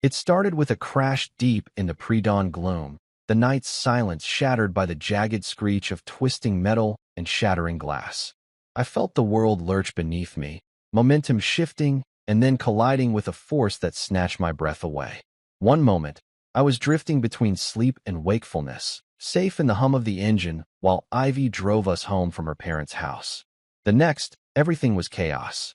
It started with a crash deep in the pre-dawn gloom, the night's silence shattered by the jagged screech of twisting metal and shattering glass. I felt the world lurch beneath me, momentum shifting and then colliding with a force that snatched my breath away. One moment, I was drifting between sleep and wakefulness, safe in the hum of the engine while Ivy drove us home from her parents' house. The next, everything was chaos.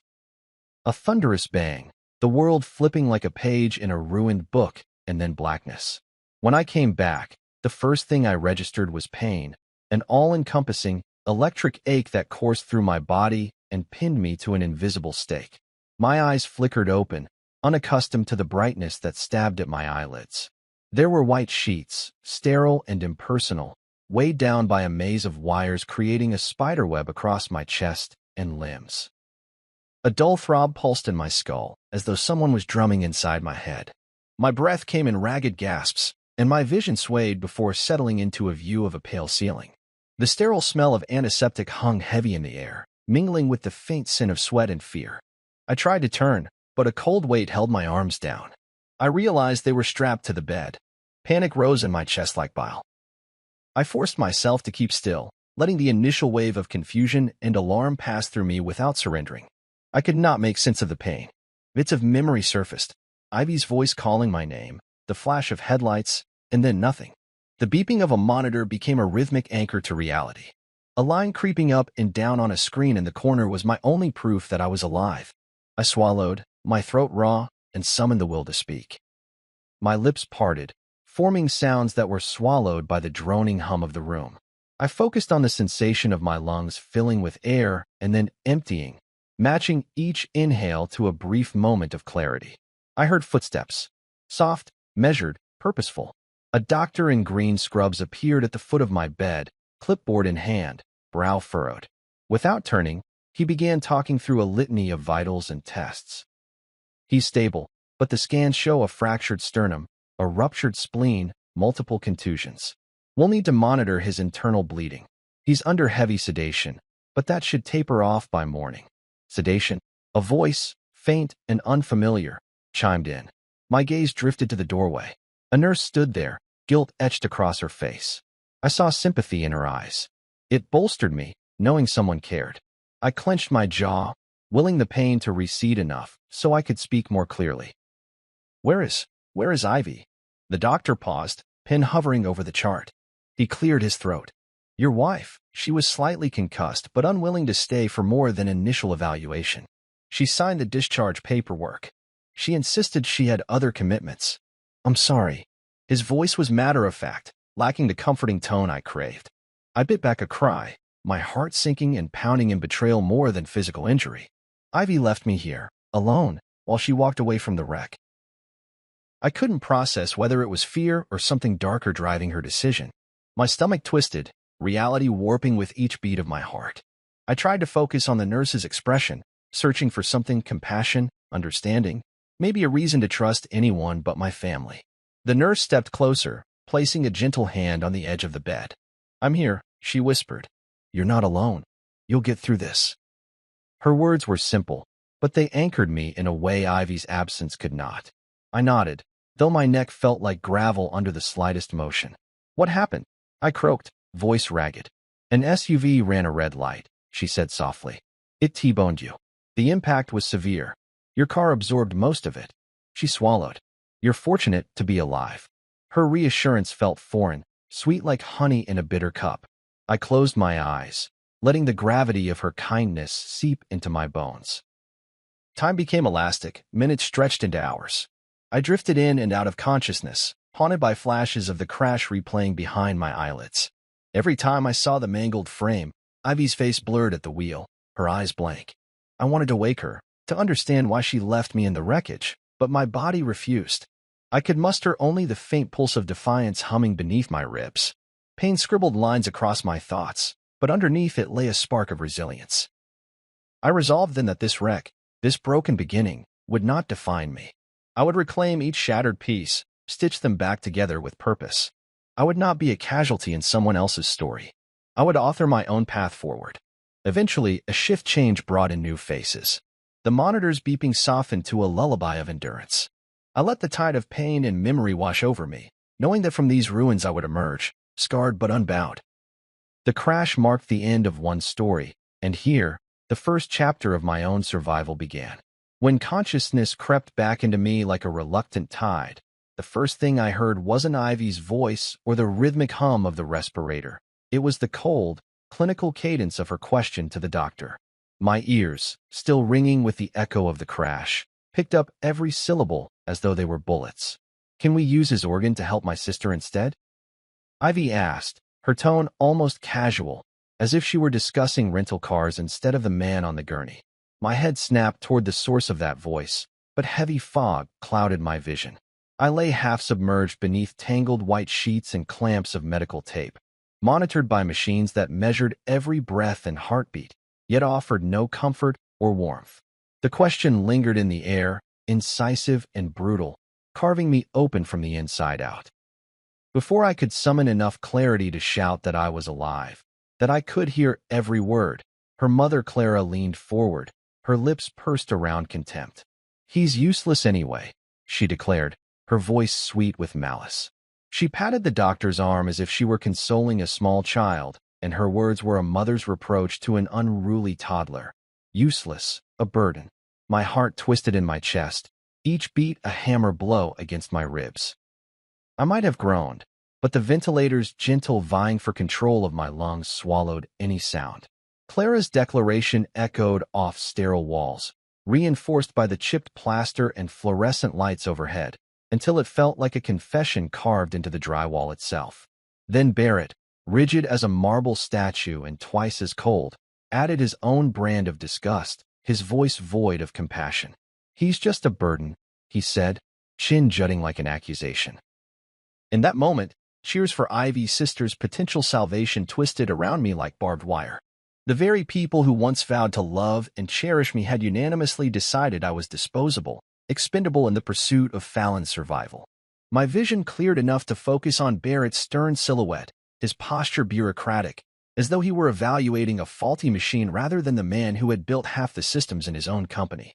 A thunderous bang, the world flipping like a page in a ruined book, and then blackness. When I came back, the first thing I registered was pain, an all-encompassing, electric ache that coursed through my body and pinned me to an invisible stake. My eyes flickered open, unaccustomed to the brightness that stabbed at my eyelids. There were white sheets, sterile and impersonal, weighed down by a maze of wires creating a spiderweb across my chest and limbs. A dull throb pulsed in my skull, as though someone was drumming inside my head. My breath came in ragged gasps, and my vision swayed before settling into a view of a pale ceiling. The sterile smell of antiseptic hung heavy in the air, mingling with the faint scent of sweat and fear. I tried to turn, but a cold weight held my arms down. I realized they were strapped to the bed. Panic rose in my chest like bile. I forced myself to keep still, letting the initial wave of confusion and alarm pass through me without surrendering. I could not make sense of the pain. Bits of memory surfaced. Ivy's voice calling my name, the flash of headlights, and then nothing. The beeping of a monitor became a rhythmic anchor to reality. A line creeping up and down on a screen in the corner was my only proof that I was alive. I swallowed, my throat raw, and summoned the will to speak. My lips parted, forming sounds that were swallowed by the droning hum of the room. I focused on the sensation of my lungs filling with air and then emptying, matching each inhale to a brief moment of clarity. I heard footsteps. Soft, measured, purposeful. A doctor in green scrubs appeared at the foot of my bed, clipboard in hand, brow furrowed. Without turning, he began talking through a litany of vitals and tests. He's stable, but the scans show a fractured sternum, a ruptured spleen, multiple contusions. We'll need to monitor his internal bleeding. He's under heavy sedation, but that should taper off by morning. Sedation? A voice, faint and unfamiliar, chimed in. My gaze drifted to the doorway. A nurse stood there, guilt etched across her face. I saw sympathy in her eyes. It bolstered me, knowing someone cared. I clenched my jaw, willing the pain to recede enough so I could speak more clearly. Where is Ivy? The doctor paused, pen hovering over the chart. He cleared his throat. Your wife. She was slightly concussed but unwilling to stay for more than initial evaluation. She signed the discharge paperwork. She insisted she had other commitments. I'm sorry. His voice was matter-of-fact, lacking the comforting tone I craved. I bit back a cry, my heart sinking and pounding in betrayal more than physical injury. Ivy left me here, alone, while she walked away from the wreck. I couldn't process whether it was fear or something darker driving her decision. My stomach twisted, reality warping with each beat of my heart. I tried to focus on the nurse's expression, searching for something compassion, understanding, maybe a reason to trust anyone but my family. The nurse stepped closer, placing a gentle hand on the edge of the bed. I'm here, she whispered. You're not alone. You'll get through this. Her words were simple, but they anchored me in a way Ivy's absence could not. I nodded, though my neck felt like gravel under the slightest motion. What happened? I croaked, voice ragged. An SUV ran a red light, she said softly. It T-boned you. The impact was severe. Your car absorbed most of it. She swallowed. You're fortunate to be alive. Her reassurance felt foreign, sweet like honey in a bitter cup. I closed my eyes, letting the gravity of her kindness seep into my bones. Time became elastic, minutes stretched into hours. I drifted in and out of consciousness, haunted by flashes of the crash replaying behind my eyelids. Every time I saw the mangled frame, Ivy's face blurred at the wheel, her eyes blank. I wanted to wake her, to understand why she left me in the wreckage, but my body refused. I could muster only the faint pulse of defiance humming beneath my ribs. Pain scribbled lines across my thoughts, but underneath it lay a spark of resilience. I resolved then that this wreck, this broken beginning, would not define me. I would reclaim each shattered piece, stitch them back together with purpose. I would not be a casualty in someone else's story. I would author my own path forward. Eventually, a shift change brought in new faces. The monitor's beeping softened to a lullaby of endurance. I let the tide of pain and memory wash over me, knowing that from these ruins I would emerge, scarred but unbound. The crash marked the end of one story, and here, the first chapter of my own survival began. When consciousness crept back into me like a reluctant tide, the first thing I heard wasn't Ivy's voice or the rhythmic hum of the respirator. It was the cold, clinical cadence of her question to the doctor. My ears, still ringing with the echo of the crash, picked up every syllable as though they were bullets. "Can we use his organ to help my sister instead?" Ivy asked, her tone almost casual, as if she were discussing rental cars instead of the man on the gurney. My head snapped toward the source of that voice, but heavy fog clouded my vision. I lay half-submerged beneath tangled white sheets and clamps of medical tape, monitored by machines that measured every breath and heartbeat, yet offered no comfort or warmth. The question lingered in the air, incisive and brutal, carving me open from the inside out. Before I could summon enough clarity to shout that I was alive, that I could hear every word, her mother Clara leaned forward, her lips pursed around contempt. "He's useless anyway," she declared, her voice sweet with malice. She patted the doctor's arm as if she were consoling a small child, and her words were a mother's reproach to an unruly toddler. Useless, a burden. My heart twisted in my chest, each beat a hammer blow against my ribs. I might have groaned, but the ventilator's gentle vying for control of my lungs swallowed any sound. Clara's declaration echoed off sterile walls, reinforced by the chipped plaster and fluorescent lights overhead, until it felt like a confession carved into the drywall itself. Then Barrett, rigid as a marble statue and twice as cold, added his own brand of disgust, his voice void of compassion. "He's just a burden," he said, chin jutting like an accusation. In that moment, cheers for Ivy's sister's potential salvation twisted around me like barbed wire. The very people who once vowed to love and cherish me had unanimously decided I was disposable, expendable in the pursuit of Fallon's survival. My vision cleared enough to focus on Barrett's stern silhouette, his posture bureaucratic, as though he were evaluating a faulty machine rather than the man who had built half the systems in his own company.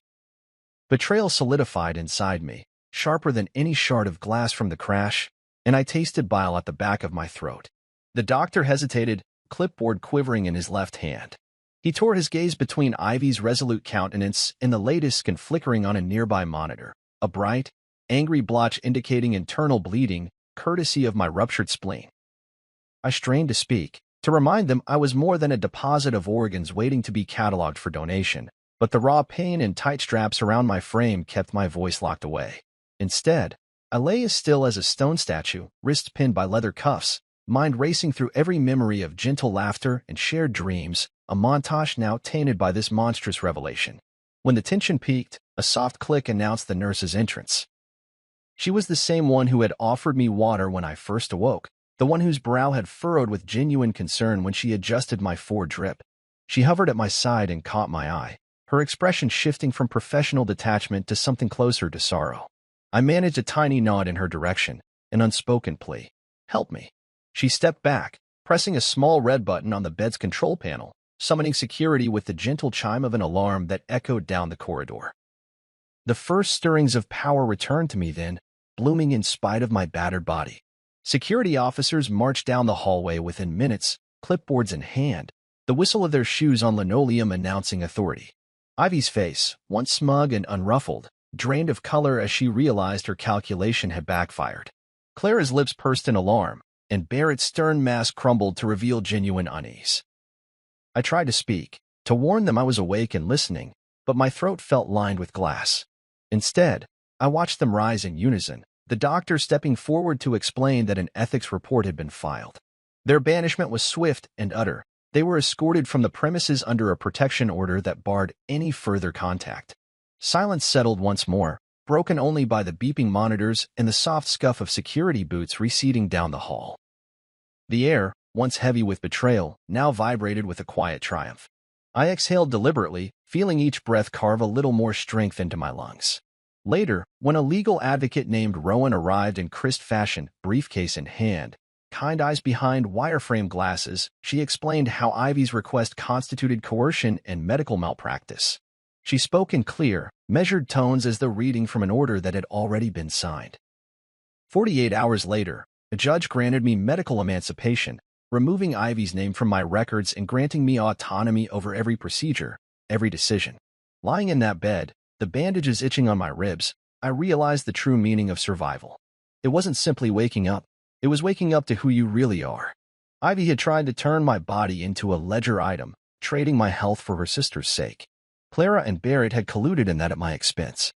Betrayal solidified inside me, sharper than any shard of glass from the crash, and I tasted bile at the back of my throat. The doctor hesitated, clipboard quivering in his left hand. He tore his gaze between Ivy's resolute countenance and the latest skin flickering on a nearby monitor, a bright, angry blotch indicating internal bleeding, courtesy of my ruptured spleen. I strained to speak, to remind them I was more than a deposit of organs waiting to be cataloged for donation, but the raw pain and tight straps around my frame kept my voice locked away. Instead, I lay as still as a stone statue, wrist pinned by leather cuffs, mind racing through every memory of gentle laughter and shared dreams, a montage now tainted by this monstrous revelation. When the tension peaked, a soft click announced the nurse's entrance. She was the same one who had offered me water when I first awoke, the one whose brow had furrowed with genuine concern when she adjusted my drip. She hovered at my side and caught my eye, her expression shifting from professional detachment to something closer to sorrow. I managed a tiny nod in her direction, an unspoken plea. "Help me." She stepped back, pressing a small red button on the bed's control panel, summoning security with the gentle chime of an alarm that echoed down the corridor. The first stirrings of power returned to me then, blooming in spite of my battered body. Security officers marched down the hallway within minutes, clipboards in hand, the whistle of their shoes on linoleum announcing authority. Ivy's face, once smug and unruffled, drained of color as she realized her calculation had backfired. Clara's lips pursed in alarm, and Barrett's stern mask crumbled to reveal genuine unease. I tried to speak, to warn them I was awake and listening, but my throat felt lined with glass. Instead, I watched them rise in unison, the doctor stepping forward to explain that an ethics report had been filed. Their banishment was swift and utter. They were escorted from the premises under a protection order that barred any further contact. Silence settled once more, broken only by the beeping monitors and the soft scuff of security boots receding down the hall. The air, once heavy with betrayal, now vibrated with a quiet triumph. I exhaled deliberately, feeling each breath carve a little more strength into my lungs. Later, when a legal advocate named Rowan arrived in crisp fashion, briefcase in hand, kind eyes behind wireframe glasses, she explained how Ivy's request constituted coercion and medical malpractice. She spoke in clear, measured tones as though reading from an order that had already been signed. 48 hours later, a judge granted me medical emancipation, removing Ivy's name from my records and granting me autonomy over every procedure, every decision. Lying in that bed, the bandages itching on my ribs, I realized the true meaning of survival. It wasn't simply waking up. It was waking up to who you really are. Ivy had tried to turn my body into a ledger item, trading my health for her sister's sake. Clara and Barrett had colluded in that at my expense.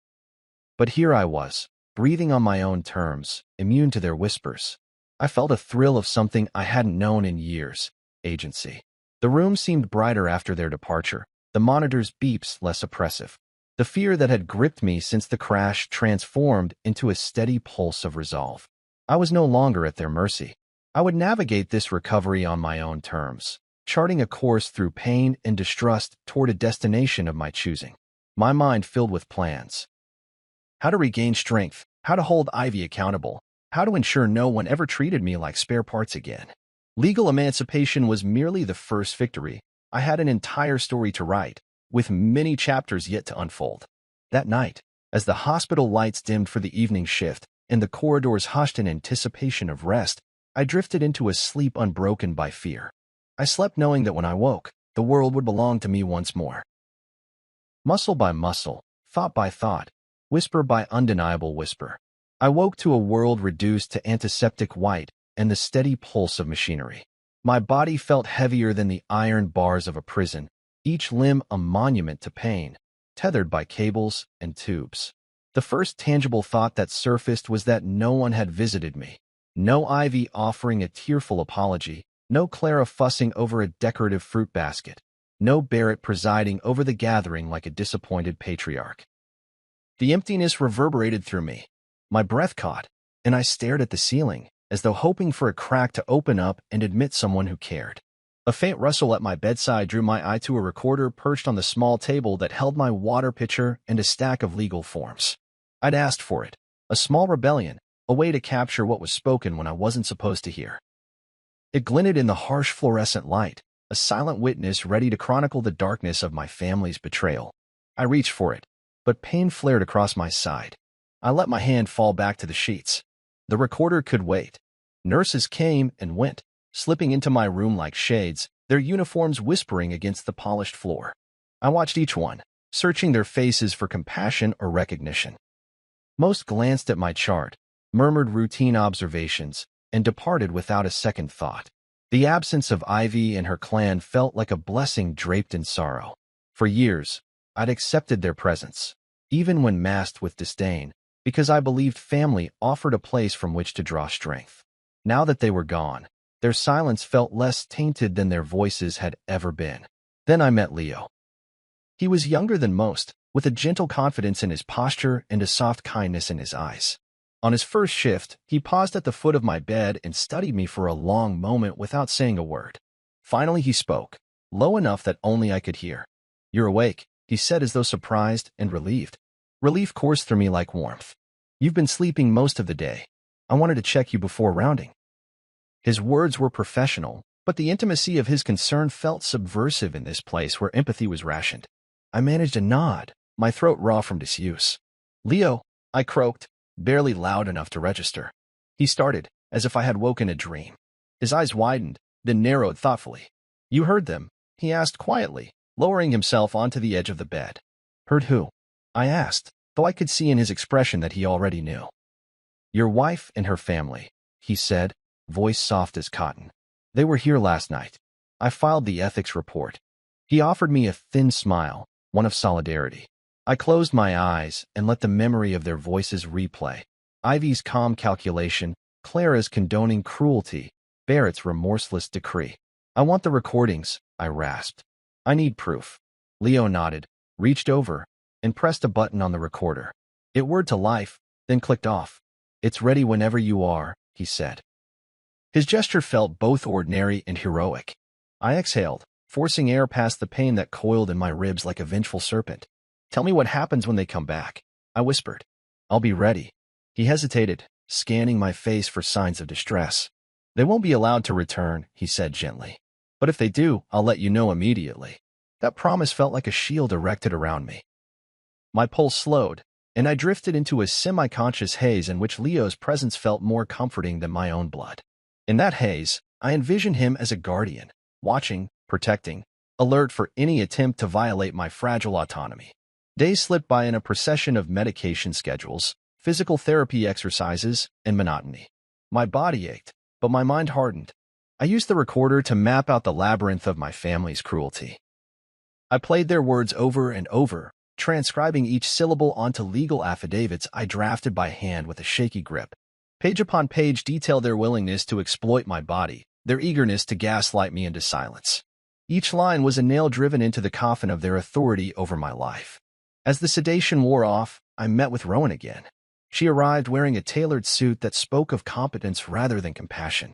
But here I was, breathing on my own terms, immune to their whispers. I felt a thrill of something I hadn't known in years: agency. The room seemed brighter after their departure, the monitor's beeps less oppressive. The fear that had gripped me since the crash transformed into a steady pulse of resolve. I was no longer at their mercy. I would navigate this recovery on my own terms, charting a course through pain and distrust toward a destination of my choosing. My mind filled with plans. How to regain strength, how to hold Ivy accountable, how to ensure no one ever treated me like spare parts again. Legal emancipation was merely the first victory. I had an entire story to write, with many chapters yet to unfold. That night, as the hospital lights dimmed for the evening shift and the corridors hushed in anticipation of rest, I drifted into a sleep unbroken by fear. I slept knowing that when I woke, the world would belong to me once more. Muscle by muscle, thought by thought, whisper by undeniable whisper, I woke to a world reduced to antiseptic white and the steady pulse of machinery. My body felt heavier than the iron bars of a prison, each limb a monument to pain, tethered by cables and tubes. The first tangible thought that surfaced was that no one had visited me. No Ivy offering a tearful apology, no Clara fussing over a decorative fruit basket, no Barrett presiding over the gathering like a disappointed patriarch. The emptiness reverberated through me. My breath caught, and I stared at the ceiling, as though hoping for a crack to open up and admit someone who cared. A faint rustle at my bedside drew my eye to a recorder perched on the small table that held my water pitcher and a stack of legal forms. I'd asked for it, a small rebellion, a way to capture what was spoken when I wasn't supposed to hear. It glinted in the harsh fluorescent light, a silent witness ready to chronicle the darkness of my family's betrayal. I reached for it, but pain flared across my side. I let my hand fall back to the sheets. The recorder could wait. Nurses came and went, slipping into my room like shades, their uniforms whispering against the polished floor. I watched each one, searching their faces for compassion or recognition. Most glanced at my chart, murmured routine observations, and departed without a second thought. The absence of Ivy and her clan felt like a blessing draped in sorrow. For years, I'd accepted their presence, even when masked with disdain, because I believed family offered a place from which to draw strength. Now that they were gone, their silence felt less tainted than their voices had ever been. Then I met Leo. He was younger than most, with a gentle confidence in his posture and a soft kindness in his eyes. On his first shift, he paused at the foot of my bed and studied me for a long moment without saying a word. Finally he spoke, low enough that only I could hear. "You're awake," he said as though surprised and relieved. Relief coursed through me like warmth. "You've been sleeping most of the day. I wanted to check you before rounding." His words were professional, but the intimacy of his concern felt subversive in this place where empathy was rationed. I managed a nod, my throat raw from disuse. "Leo," I croaked, barely loud enough to register. He started, as if I had woken a dream. His eyes widened, then narrowed thoughtfully. "You heard them?" he asked quietly, lowering himself onto the edge of the bed. "Heard who?" I asked, though I could see in his expression that he already knew. "Your wife and her family," he said, voice soft as cotton. "They were here last night. I filed the ethics report." He offered me a thin smile, one of solidarity. I closed my eyes and let the memory of their voices replay. Ivy's calm calculation, Clara's condoning cruelty, Barrett's remorseless decree. "I want the recordings," I rasped. "I need proof." Leo nodded, reached over, and pressed a button on the recorder. It whirred to life, then clicked off. "It's ready whenever you are," he said. His gesture felt both ordinary and heroic. I exhaled, forcing air past the pain that coiled in my ribs like a vengeful serpent. "Tell me what happens when they come back," I whispered. "I'll be ready." He hesitated, scanning my face for signs of distress. "They won't be allowed to return," he said gently. "But if they do, I'll let you know immediately." That promise felt like a shield erected around me. My pulse slowed, and I drifted into a semi-conscious haze in which Leo's presence felt more comforting than my own blood. In that haze, I envisioned him as a guardian, watching, protecting, alert for any attempt to violate my fragile autonomy. Days slipped by in a procession of medication schedules, physical therapy exercises, and monotony. My body ached, but my mind hardened. I used the recorder to map out the labyrinth of my family's cruelty. I played their words over and over, transcribing each syllable onto legal affidavits I drafted by hand with a shaky grip. Page upon page detailed their willingness to exploit my body, their eagerness to gaslight me into silence. Each line was a nail driven into the coffin of their authority over my life. As the sedation wore off, I met with Rowan again. She arrived wearing a tailored suit that spoke of competence rather than compassion.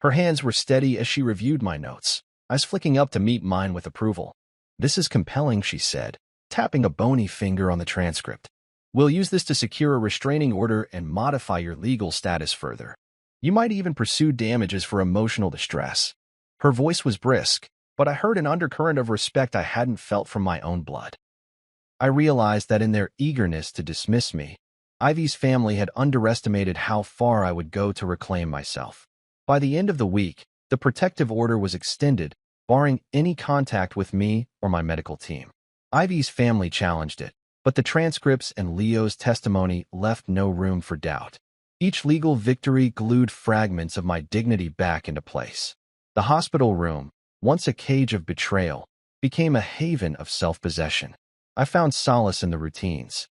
Her hands were steady as she reviewed my notes, eyes flicking up to meet mine with approval. "This is compelling," she said, tapping a bony finger on the transcript. "We'll use this to secure a restraining order and modify your legal status further. You might even pursue damages for emotional distress." Her voice was brisk, but I heard an undercurrent of respect I hadn't felt from my own blood. I realized that in their eagerness to dismiss me, Ivy's family had underestimated how far I would go to reclaim myself. By the end of the week, the protective order was extended, barring any contact with me or my medical team. Ivy's family challenged it, but the transcripts and Leo's testimony left no room for doubt. Each legal victory glued fragments of my dignity back into place. The hospital room, once a cage of betrayal, became a haven of self-possession. I found solace in the routines.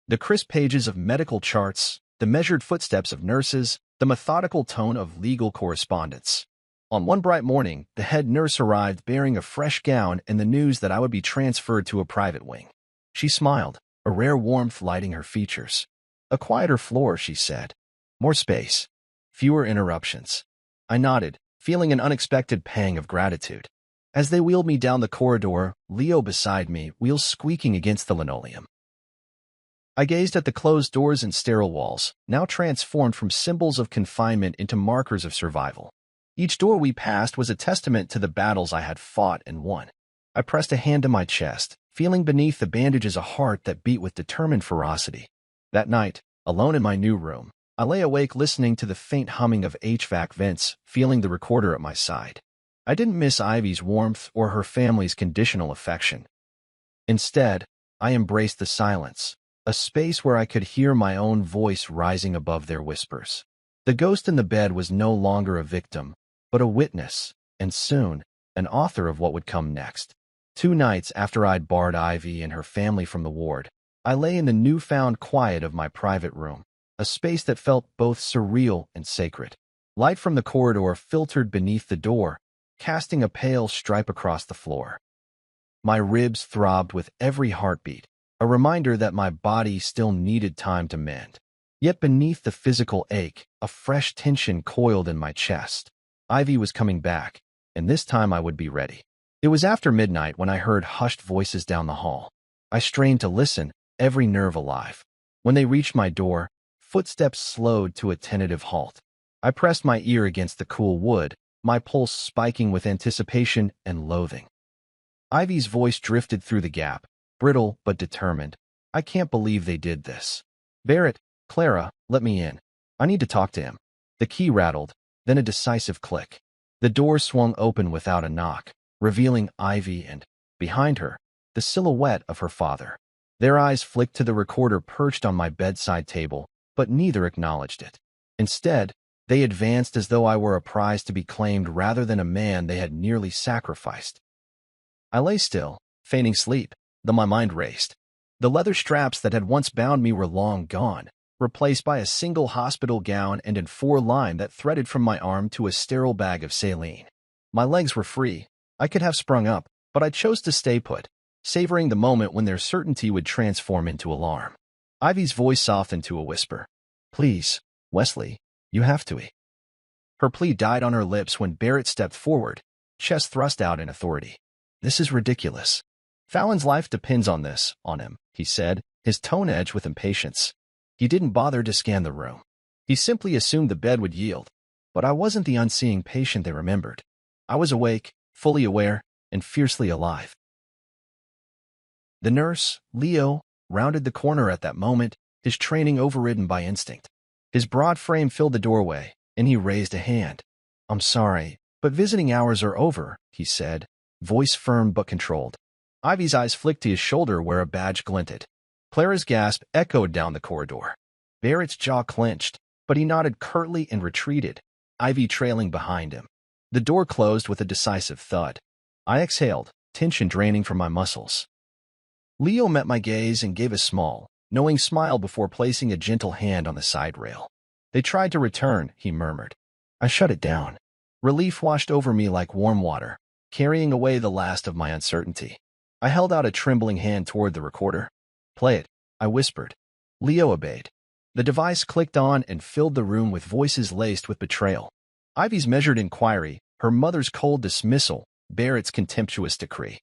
The crisp pages of medical charts, the measured footsteps of nurses, the methodical tone of legal correspondence. On one bright morning, the head nurse arrived bearing a fresh gown and the news that I would be transferred to a private wing. She smiled, a rare warmth lighting her features. "A quieter floor," she said. "More space. Fewer interruptions." I nodded, feeling an unexpected pang of gratitude. As they wheeled me down the corridor, Leo beside me, wheels squeaking against the linoleum. I gazed at the closed doors and sterile walls, now transformed from symbols of confinement into markers of survival. Each door we passed was a testament to the battles I had fought and won. I pressed a hand to my chest, feeling beneath the bandages a heart that beat with determined ferocity. That night, alone in my new room, I lay awake listening to the faint humming of HVAC vents, feeling the recorder at my side. I didn't miss Ivy's warmth or her family's conditional affection. Instead, I embraced the silence, a space where I could hear my own voice rising above their whispers. The ghost in the bed was no longer a victim, but a witness, and soon, an author of what would come next. 2 nights after I'd barred Ivy and her family from the ward, I lay in the newfound quiet of my private room, a space that felt both surreal and sacred. Light from the corridor filtered beneath the door, casting a pale stripe across the floor. My ribs throbbed with every heartbeat, a reminder that my body still needed time to mend. Yet beneath the physical ache, a fresh tension coiled in my chest. Ivy was coming back, and this time I would be ready. It was after midnight when I heard hushed voices down the hall. I strained to listen, every nerve alive. When they reached my door, footsteps slowed to a tentative halt. I pressed my ear against the cool wood, my pulse spiking with anticipation and loathing. Ivy's voice drifted through the gap, brittle but determined. "I can't believe they did this. Barrett, Clara, let me in. I need to talk to him." The key rattled, then a decisive click. The door swung open without a knock, revealing Ivy and, behind her, the silhouette of her father. Their eyes flicked to the recorder perched on my bedside table, but neither acknowledged it. Instead, they advanced as though I were a prize to be claimed rather than a man they had nearly sacrificed. I lay still, feigning sleep, though my mind raced. The leather straps that had once bound me were long gone, replaced by a single hospital gown and an 4-line that threaded from my arm to a sterile bag of saline. My legs were free. I could have sprung up, but I chose to stay put, savoring the moment when their certainty would transform into alarm. Ivy's voice softened to a whisper. "Please, Wesley, you have to eat." Her plea died on her lips when Barrett stepped forward, chest thrust out in authority. "This is ridiculous. Fallon's life depends on this, on him," he said, his tone edged with impatience. He didn't bother to scan the room. He simply assumed the bed would yield. But I wasn't the unseeing patient they remembered. I was awake, fully aware, and fiercely alive. The nurse, Leo, rounded the corner at that moment, his training overridden by instinct. His broad frame filled the doorway, and he raised a hand. "I'm sorry, but visiting hours are over," he said, voice firm but controlled. Ivy's eyes flicked to his shoulder where a badge glinted. Clara's gasp echoed down the corridor. Barrett's jaw clenched, but he nodded curtly and retreated, Ivy trailing behind him. The door closed with a decisive thud. I exhaled, tension draining from my muscles. Leo met my gaze and gave a small, knowing smile before placing a gentle hand on the side rail. "They tried to return," he murmured. I shut it down. Relief washed over me like warm water, carrying away the last of my uncertainty. I held out a trembling hand toward the recorder. "Play it," I whispered. Leo obeyed. The device clicked on and filled the room with voices laced with betrayal. Ivy's measured inquiry, her mother's cold dismissal, Barrett's contemptuous decree.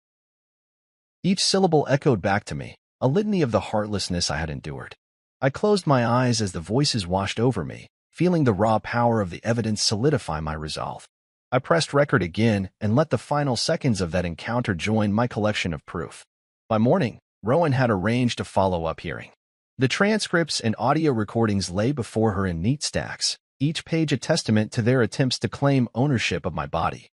Each syllable echoed back to me, a litany of the heartlessness I had endured. I closed my eyes as the voices washed over me, feeling the raw power of the evidence solidify my resolve. I pressed record again and let the final seconds of that encounter join my collection of proof. By morning, Rowan had arranged a follow-up hearing. The transcripts and audio recordings lay before her in neat stacks, each page a testament to their attempts to claim ownership of my body.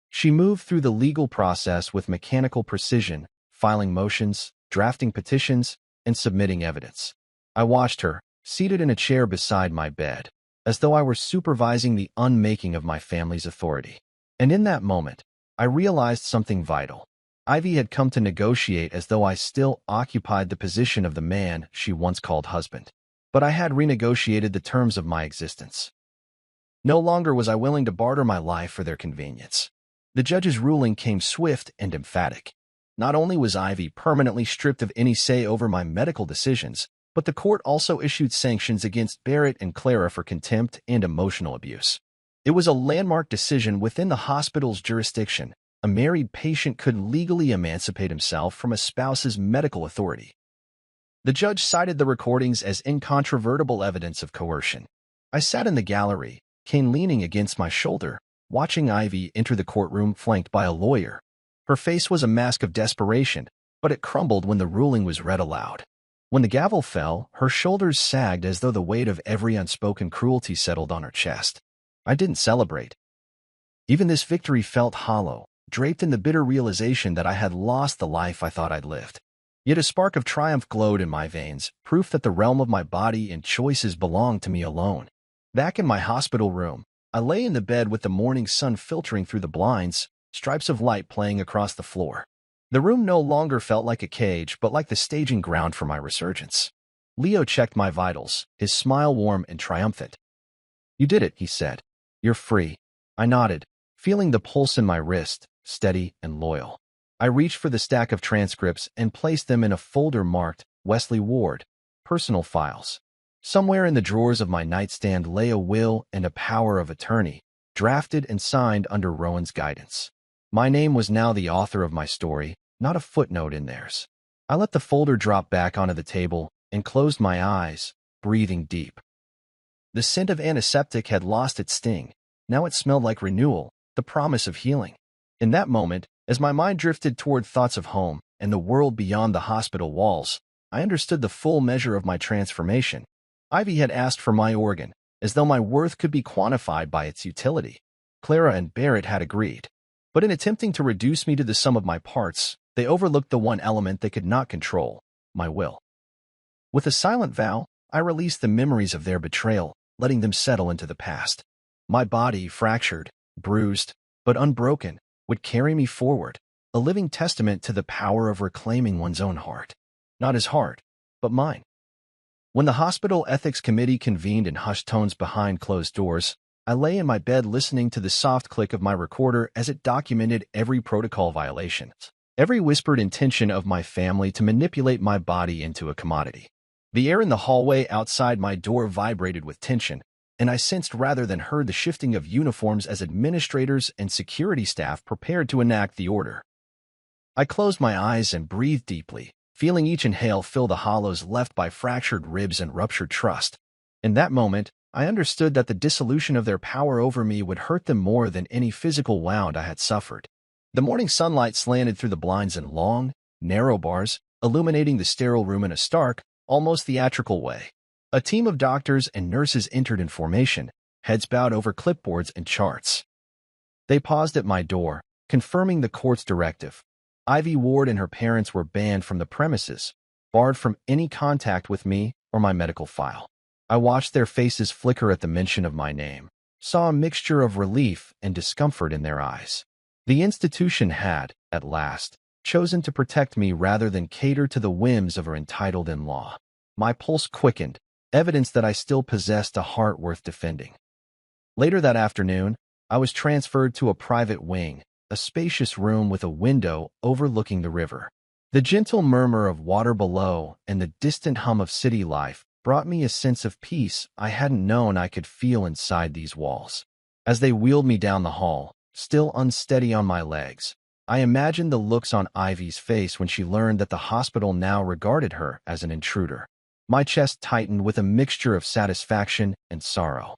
She moved through the legal process with mechanical precision, filing motions, drafting petitions, and submitting evidence. I watched her, seated in a chair beside my bed, as though I were supervising the unmaking of my family's authority. And in that moment, I realized something vital. Ivy had come to negotiate as though I still occupied the position of the man she once called husband. But I had renegotiated the terms of my existence. No longer was I willing to barter my life for their convenience. The judge's ruling came swift and emphatic. Not only was Ivy permanently stripped of any say over my medical decisions, but the court also issued sanctions against Barrett and Clara for contempt and emotional abuse. It was a landmark decision within the hospital's jurisdiction. A married patient could legally emancipate himself from a spouse's medical authority. The judge cited the recordings as incontrovertible evidence of coercion. I sat in the gallery, Kane leaning against my shoulder, watching Ivy enter the courtroom flanked by a lawyer. Her face was a mask of desperation, but it crumbled when the ruling was read aloud. When the gavel fell, her shoulders sagged as though the weight of every unspoken cruelty settled on her chest. I didn't celebrate. Even this victory felt hollow, draped in the bitter realization that I had lost the life I thought I'd lived. Yet a spark of triumph glowed in my veins, proof that the realm of my body and choices belonged to me alone. Back in my hospital room, I lay in the bed with the morning sun filtering through the blinds, stripes of light playing across the floor. The room no longer felt like a cage, but like the staging ground for my resurgence. Leo checked my vitals, his smile warm and triumphant. "You did it," he said. "You're free." I nodded, feeling the pulse in my wrist, steady and loyal. I reached for the stack of transcripts and placed them in a folder marked Wesley Ward, Personal Files. Somewhere in the drawers of my nightstand lay a will and a power of attorney, drafted and signed under Rowan's guidance. My name was now the author of my story, not a footnote in theirs. I let the folder drop back onto the table and closed my eyes, breathing deep. The scent of antiseptic had lost its sting. Now it smelled like renewal, the promise of healing. In that moment, as my mind drifted toward thoughts of home and the world beyond the hospital walls, I understood the full measure of my transformation. Ivy had asked for my organ, as though my worth could be quantified by its utility. Clara and Barrett had agreed. But in attempting to reduce me to the sum of my parts, they overlooked the one element they could not control, my will. With a silent vow, I released the memories of their betrayal, letting them settle into the past. My body, fractured, bruised, but unbroken, would carry me forward, a living testament to the power of reclaiming one's own heart. Not his heart, but mine. When the hospital ethics committee convened in hushed tones behind closed doors, I lay in my bed listening to the soft click of my recorder as it documented every protocol violation, every whispered intention of my family to manipulate my body into a commodity. The air in the hallway outside my door vibrated with tension, and I sensed rather than heard the shifting of uniforms as administrators and security staff prepared to enact the order. I closed my eyes and breathed deeply, feeling each inhale fill the hollows left by fractured ribs and ruptured trust. In that moment, I understood that the dissolution of their power over me would hurt them more than any physical wound I had suffered. The morning sunlight slanted through the blinds in long, narrow bars, illuminating the sterile room in a stark, almost theatrical way. A team of doctors and nurses entered in formation, heads bowed over clipboards and charts. They paused at my door, confirming the court's directive. Ivy Ward and her parents were banned from the premises, barred from any contact with me or my medical file. I watched their faces flicker at the mention of my name, saw a mixture of relief and discomfort in their eyes. The institution had, at last, chosen to protect me rather than cater to the whims of her entitled in-law. My pulse quickened, evidence that I still possessed a heart worth defending. Later that afternoon, I was transferred to a private wing, a spacious room with a window overlooking the river. The gentle murmur of water below and the distant hum of city life brought me a sense of peace I hadn't known I could feel inside these walls. As they wheeled me down the hall, still unsteady on my legs, I imagined the looks on Ivy's face when she learned that the hospital now regarded her as an intruder. My chest tightened with a mixture of satisfaction and sorrow.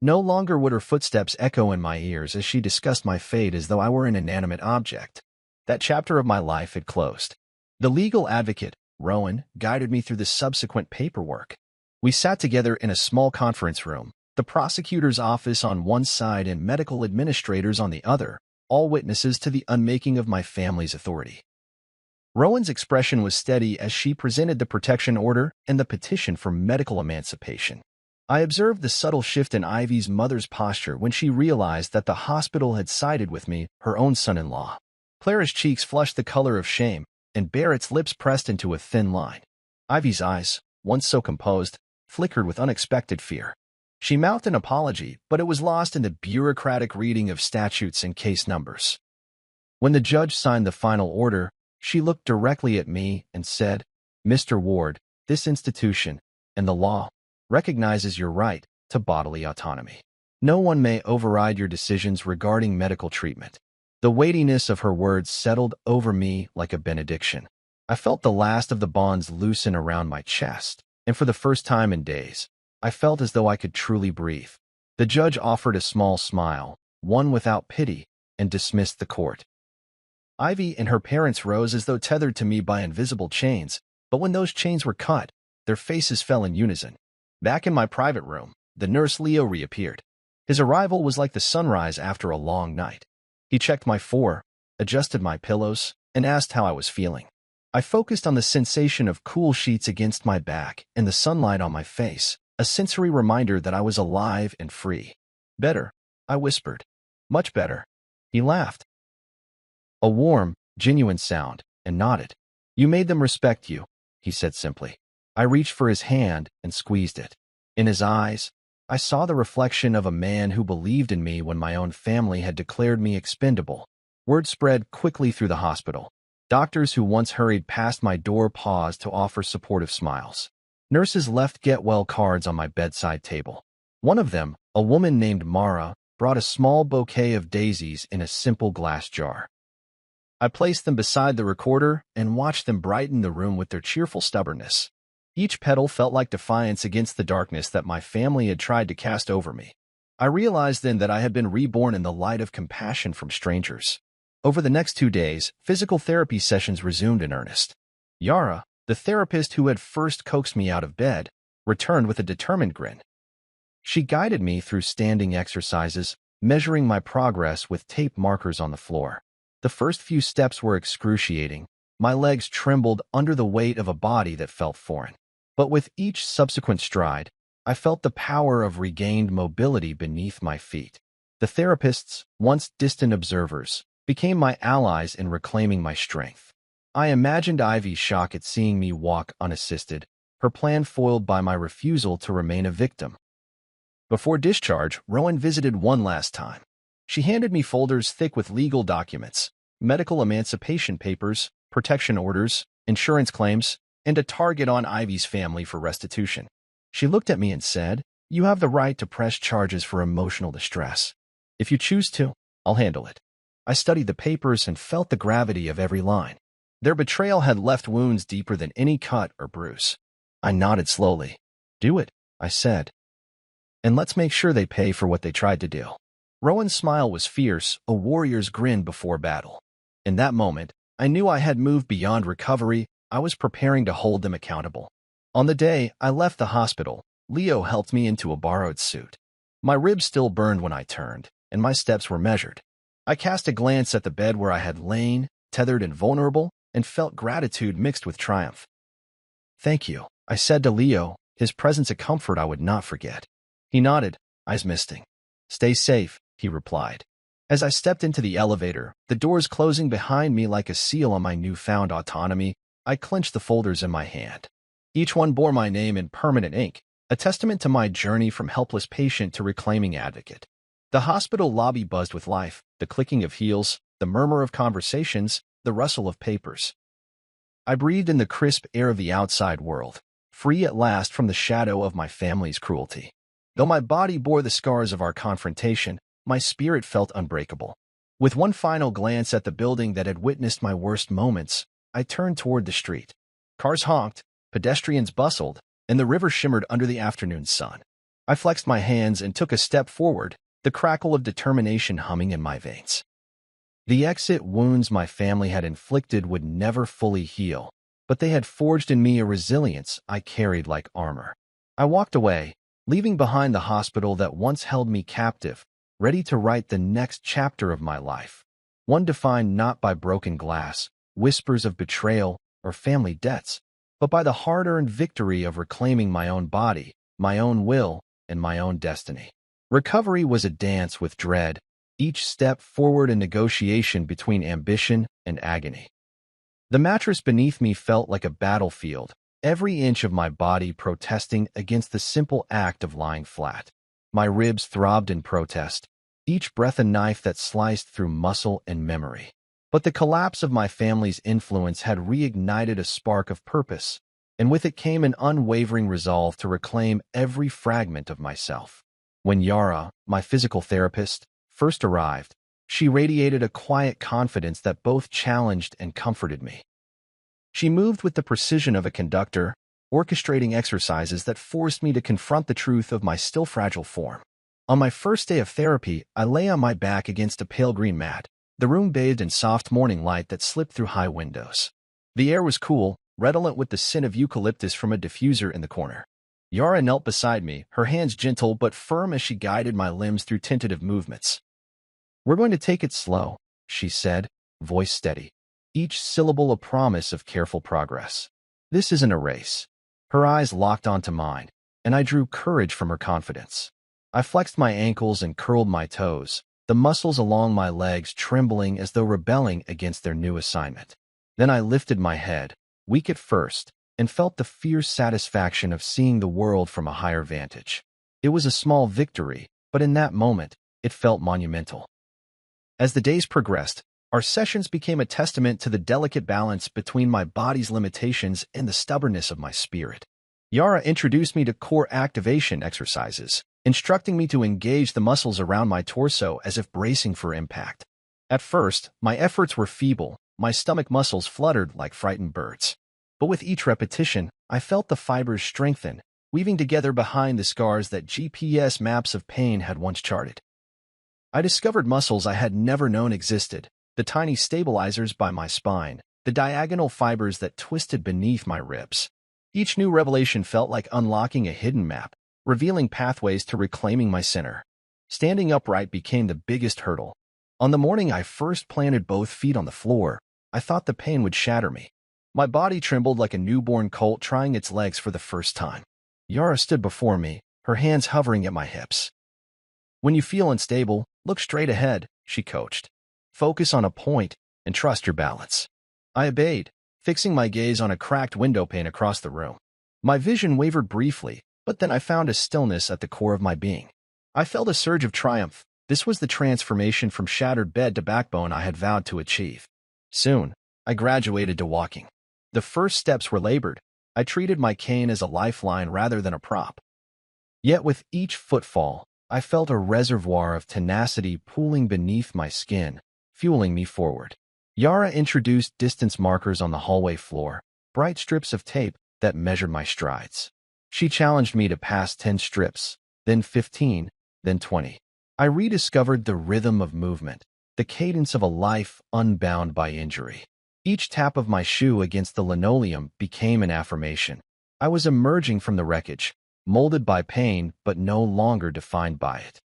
No longer would her footsteps echo in my ears as she discussed my fate as though I were an inanimate object. That chapter of my life had closed. The legal advocate, Rowan, guided me through the subsequent paperwork. We sat together in a small conference room, the prosecutor's office on one side and medical administrators on the other, all witnesses to the unmaking of my family's authority. Rowan's expression was steady as she presented the protection order and the petition for medical emancipation. I observed the subtle shift in Ivy's mother's posture when she realized that the hospital had sided with me, her own son-in-law. Clara's cheeks flushed the color of shame, and Barrett's lips pressed into a thin line. Ivy's eyes, once so composed, flickered with unexpected fear. She mouthed an apology, but it was lost in the bureaucratic reading of statutes and case numbers. When the judge signed the final order, she looked directly at me and said, "Mr. Ward, this institution, and the law, recognizes your right to bodily autonomy. No one may override your decisions regarding medical treatment." The weightiness of her words settled over me like a benediction. I felt the last of the bonds loosen around my chest, and for the first time in days, I felt as though I could truly breathe. The judge offered a small smile, one without pity, and dismissed the court. Ivy and her parents rose as though tethered to me by invisible chains, but when those chains were cut, their faces fell in unison. Back in my private room, the nurse Leo reappeared. His arrival was like the sunrise after a long night. He checked my adjusted my pillows, and asked how I was feeling. I focused on the sensation of cool sheets against my back and the sunlight on my face, a sensory reminder that I was alive and free. "Better," I whispered. "Much better." He laughed. A warm, genuine sound, and nodded. "You made them respect you," he said simply. I reached for his hand and squeezed it. In his eyes, I saw the reflection of a man who believed in me when my own family had declared me expendable. Word spread quickly through the hospital. Doctors who once hurried past my door paused to offer supportive smiles. Nurses left get-well cards on my bedside table. One of them, a woman named Mara, brought a small bouquet of daisies in a simple glass jar. I placed them beside the recorder and watched them brighten the room with their cheerful stubbornness. Each petal felt like defiance against the darkness that my family had tried to cast over me. I realized then that I had been reborn in the light of compassion from strangers. Over the next 2 days, physical therapy sessions resumed in earnest. Yara, the therapist who had first coaxed me out of bed, returned with a determined grin. She guided me through standing exercises, measuring my progress with tape markers on the floor. The first few steps were excruciating. My legs trembled under the weight of a body that felt foreign. But with each subsequent stride, I felt the power of regained mobility beneath my feet. The therapists, once distant observers, became my allies in reclaiming my strength. I imagined Ivy's shock at seeing me walk unassisted, her plan foiled by my refusal to remain a victim. Before discharge, Rowan visited one last time. She handed me folders thick with legal documents, medical emancipation papers, protection orders, insurance claims, and a target on Ivy's family for restitution. She looked at me and said, "You have the right to press charges for emotional distress. If you choose to, I'll handle it." I studied the papers and felt the gravity of every line. Their betrayal had left wounds deeper than any cut or bruise. I nodded slowly. "Do it," I said. "And let's make sure they pay for what they tried to do." Rowan's smile was fierce, a warrior's grin before battle. In that moment, I knew I had moved beyond recovery I was preparing to hold them accountable. On the day I left the hospital, Leo helped me into a borrowed suit. My ribs still burned when I turned, and my steps were measured. I cast a glance at the bed where I had lain, tethered and vulnerable, and felt gratitude mixed with triumph. "Thank you," I said to Leo, his presence a comfort I would not forget. He nodded, eyes misting. "Stay safe," he replied. As I stepped into the elevator, the doors closing behind me like a seal on my newfound autonomy, I clenched the folders in my hand. Each one bore my name in permanent ink, a testament to my journey from helpless patient to reclaiming advocate. The hospital lobby buzzed with life, the clicking of heels, the murmur of conversations, the rustle of papers. I breathed in the crisp air of the outside world, free at last from the shadow of my family's cruelty. Though my body bore the scars of our confrontation, my spirit felt unbreakable. With one final glance at the building that had witnessed my worst moments, I turned toward the street. Cars honked, pedestrians bustled, and the river shimmered under the afternoon sun. I flexed my hands and took a step forward, the crackle of determination humming in my veins. The exit wounds my family had inflicted would never fully heal, but they had forged in me a resilience I carried like armor. I walked away, leaving behind the hospital that once held me captive, ready to write the next chapter of my life, one defined not by broken glass, whispers of betrayal, or family debts, but by the hard-earned victory of reclaiming my own body, my own will, and my own destiny. Recovery was a dance with dread, each step forward a negotiation between ambition and agony. The mattress beneath me felt like a battlefield, every inch of my body protesting against the simple act of lying flat. My ribs throbbed in protest, each breath a knife that sliced through muscle and memory. But the collapse of my family's influence had reignited a spark of purpose, and with it came an unwavering resolve to reclaim every fragment of myself. When Yara, my physical therapist, first arrived, she radiated a quiet confidence that both challenged and comforted me. She moved with the precision of a conductor, orchestrating exercises that forced me to confront the truth of my still fragile form. On my first day of therapy, I lay on my back against a pale green mat, the room bathed in soft morning light that slipped through high windows. The air was cool, redolent with the scent of eucalyptus from a diffuser in the corner. Yara knelt beside me, her hands gentle but firm as she guided my limbs through tentative movements. "We're going to take it slow," she said, voice steady, each syllable a promise of careful progress. "This isn't a race." Her eyes locked onto mine, and I drew courage from her confidence. I flexed my ankles and curled my toes, the muscles along my legs trembling as though rebelling against their new assignment. Then I lifted my head, weak at first, and felt the fierce satisfaction of seeing the world from a higher vantage. It was a small victory, but in that moment, it felt monumental. As the days progressed, our sessions became a testament to the delicate balance between my body's limitations and the stubbornness of my spirit. Yara introduced me to core activation exercises, instructing me to engage the muscles around my torso as if bracing for impact. At first, my efforts were feeble, my stomach muscles fluttered like frightened birds. But with each repetition, I felt the fibers strengthen, weaving together behind the scars that GPS maps of pain had once charted. I discovered muscles I had never known existed, the tiny stabilizers by my spine, the diagonal fibers that twisted beneath my ribs. Each new revelation felt like unlocking a hidden map, revealing pathways to reclaiming my center. Standing upright became the biggest hurdle. On the morning I first planted both feet on the floor, I thought the pain would shatter me. My body trembled like a newborn colt trying its legs for the first time. Yara stood before me, her hands hovering at my hips. "When you feel unstable, look straight ahead," she coached. "Focus on a point and trust your balance." I obeyed, fixing my gaze on a cracked window pane across the room. My vision wavered briefly, but then I found a stillness at the core of my being. I felt a surge of triumph. This was the transformation from shattered bed to backbone I had vowed to achieve. Soon, I graduated to walking. The first steps were labored. I treated my cane as a lifeline rather than a prop. Yet with each footfall, I felt a reservoir of tenacity pooling beneath my skin, fueling me forward. Yara introduced distance markers on the hallway floor, bright strips of tape that measured my strides. She challenged me to pass 10 strips, then 15, then 20. I rediscovered the rhythm of movement, the cadence of a life unbound by injury. Each tap of my shoe against the linoleum became an affirmation. I was emerging from the wreckage, molded by pain but no longer defined by it.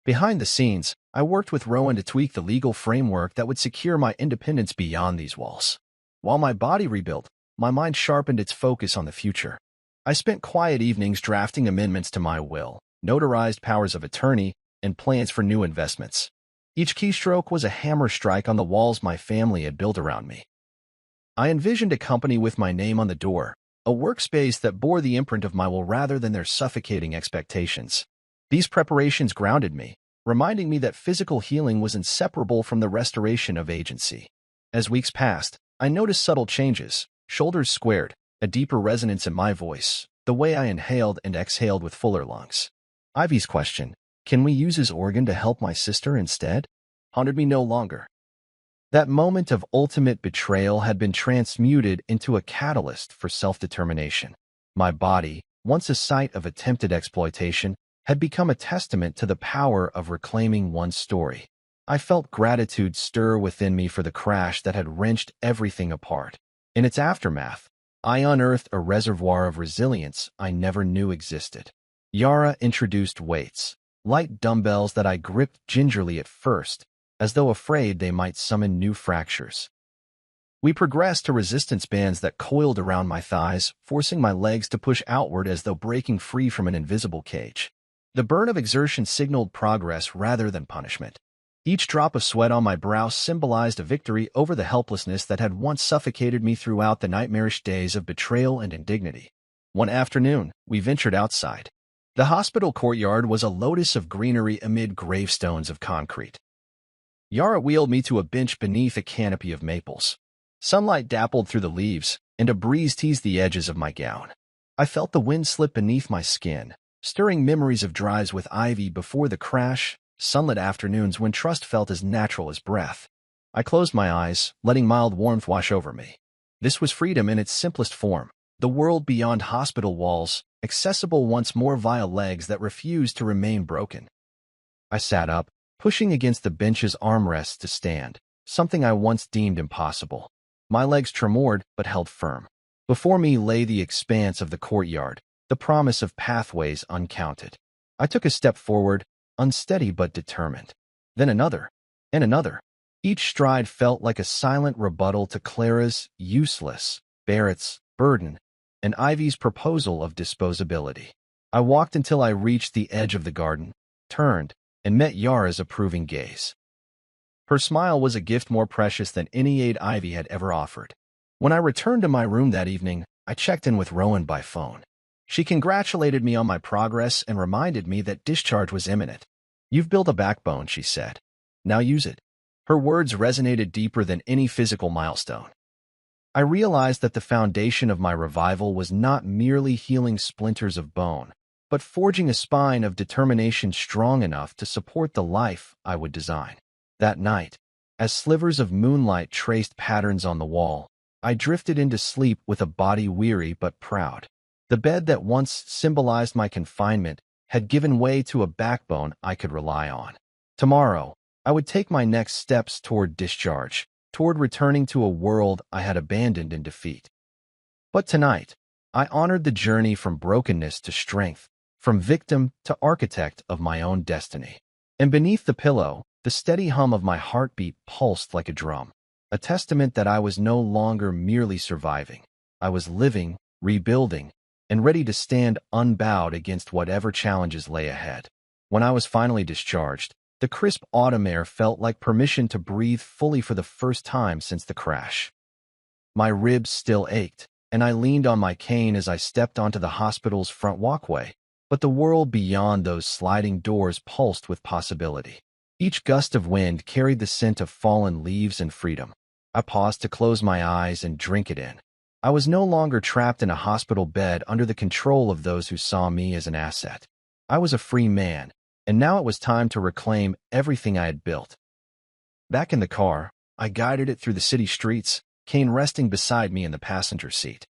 Behind the scenes, I worked with Rowan to tweak the legal framework that would secure my independence beyond these walls. While my body rebuilt, my mind sharpened its focus on the future. I spent quiet evenings drafting amendments to my will, notarized powers of attorney, and plans for new investments. Each keystroke was a hammer strike on the walls my family had built around me. I envisioned a company with my name on the door, a workspace that bore the imprint of my will rather than their suffocating expectations. These preparations grounded me, reminding me that physical healing was inseparable from the restoration of agency. As weeks passed, I noticed subtle changes: shoulders squared, a deeper resonance in my voice, the way I inhaled and exhaled with fuller lungs. Ivy's question, "Can we use his organ to help my sister instead?" haunted me no longer. That moment of ultimate betrayal had been transmuted into a catalyst for self-determination. My body, once a site of attempted exploitation, had become a testament to the power of reclaiming one's story. I felt gratitude stir within me for the crash that had wrenched everything apart. In its aftermath, I unearthed a reservoir of resilience I never knew existed. Yara introduced weights, light dumbbells that I gripped gingerly at first, as though afraid they might summon new fractures. We progressed to resistance bands that coiled around my thighs, forcing my legs to push outward as though breaking free from an invisible cage. The burn of exertion signaled progress rather than punishment. Each drop of sweat on my brow symbolized a victory over the helplessness that had once suffocated me throughout the nightmarish days of betrayal and indignity. One afternoon, we ventured outside. The hospital courtyard was a lotus of greenery amid gravestones of concrete. Yara wheeled me to a bench beneath a canopy of maples. Sunlight dappled through the leaves, and a breeze teased the edges of my gown. I felt the wind slip beneath my skin, stirring memories of drives with Ivy before the crash, sunlit afternoons when trust felt as natural as breath. I closed my eyes, letting mild warmth wash over me. This was freedom in its simplest form, the world beyond hospital walls, accessible once more via legs that refused to remain broken. I sat up, pushing against the bench's armrests to stand, something I once deemed impossible. My legs tremored but held firm. Before me lay the expanse of the courtyard, the promise of pathways uncounted. I took a step forward, unsteady but determined. Then another, and another. Each stride felt like a silent rebuttal to Clara's useless, Barrett's burden, and Ivy's proposal of disposability. I walked until I reached the edge of the garden, turned, and met Yara's approving gaze. Her smile was a gift more precious than any aid Ivy had ever offered. When I returned to my room that evening, I checked in with Rowan by phone. She congratulated me on my progress and reminded me that discharge was imminent. "You've built a backbone," she said. "Now use it." Her words resonated deeper than any physical milestone. I realized that the foundation of my revival was not merely healing splinters of bone, but forging a spine of determination strong enough to support the life I would design. That night, as slivers of moonlight traced patterns on the wall, I drifted into sleep with a body weary but proud. The bed that once symbolized my confinement had given way to a backbone I could rely on. Tomorrow, I would take my next steps toward discharge, toward returning to a world I had abandoned in defeat. But tonight, I honored the journey from brokenness to strength, from victim to architect of my own destiny. And beneath the pillow, the steady hum of my heartbeat pulsed like a drum, a testament that I was no longer merely surviving. I was living, rebuilding, and ready to stand unbowed against whatever challenges lay ahead. When I was finally discharged, the crisp autumn air felt like permission to breathe fully for the first time since the crash. My ribs still ached, and I leaned on my cane as I stepped onto the hospital's front walkway, but the world beyond those sliding doors pulsed with possibility. Each gust of wind carried the scent of fallen leaves and freedom. I paused to close my eyes and drink it in. I was no longer trapped in a hospital bed under the control of those who saw me as an asset. I was a free man, and now it was time to reclaim everything I had built. Back in the car, I guided it through the city streets, Kane resting beside me in the passenger seat.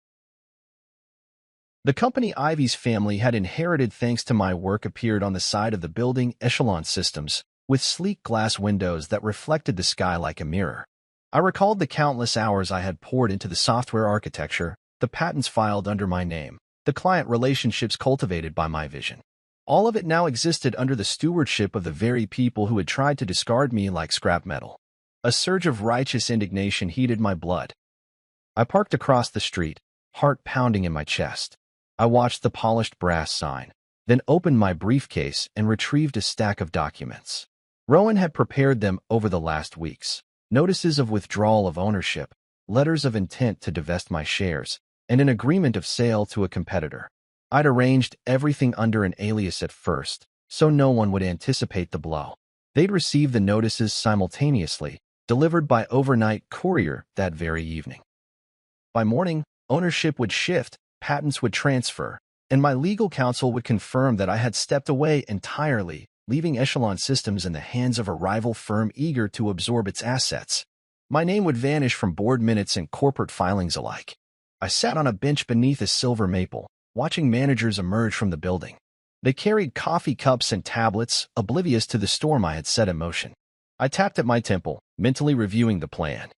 The company Ivy's family had inherited thanks to my work appeared on the side of the building, Echelon Systems, with sleek glass windows that reflected the sky like a mirror. I recalled the countless hours I had poured into the software architecture, the patents filed under my name, the client relationships cultivated by my vision. All of it now existed under the stewardship of the very people who had tried to discard me like scrap metal. A surge of righteous indignation heated my blood. I parked across the street, heart pounding in my chest. I watched the polished brass sign, then opened my briefcase and retrieved a stack of documents. Rowan had prepared them over the last weeks. Notices of withdrawal of ownership, letters of intent to divest my shares, and an agreement of sale to a competitor. I'd arranged everything under an alias at first, so no one would anticipate the blow. They'd receive the notices simultaneously, delivered by overnight courier that very evening. By morning, ownership would shift, patents would transfer, and my legal counsel would confirm that I had stepped away entirely, leaving Echelon Systems in the hands of a rival firm eager to absorb its assets. My name would vanish from board minutes and corporate filings alike. I sat on a bench beneath a silver maple, watching managers emerge from the building. They carried coffee cups and tablets, oblivious to the storm I had set in motion. I tapped at my temple, mentally reviewing the plan.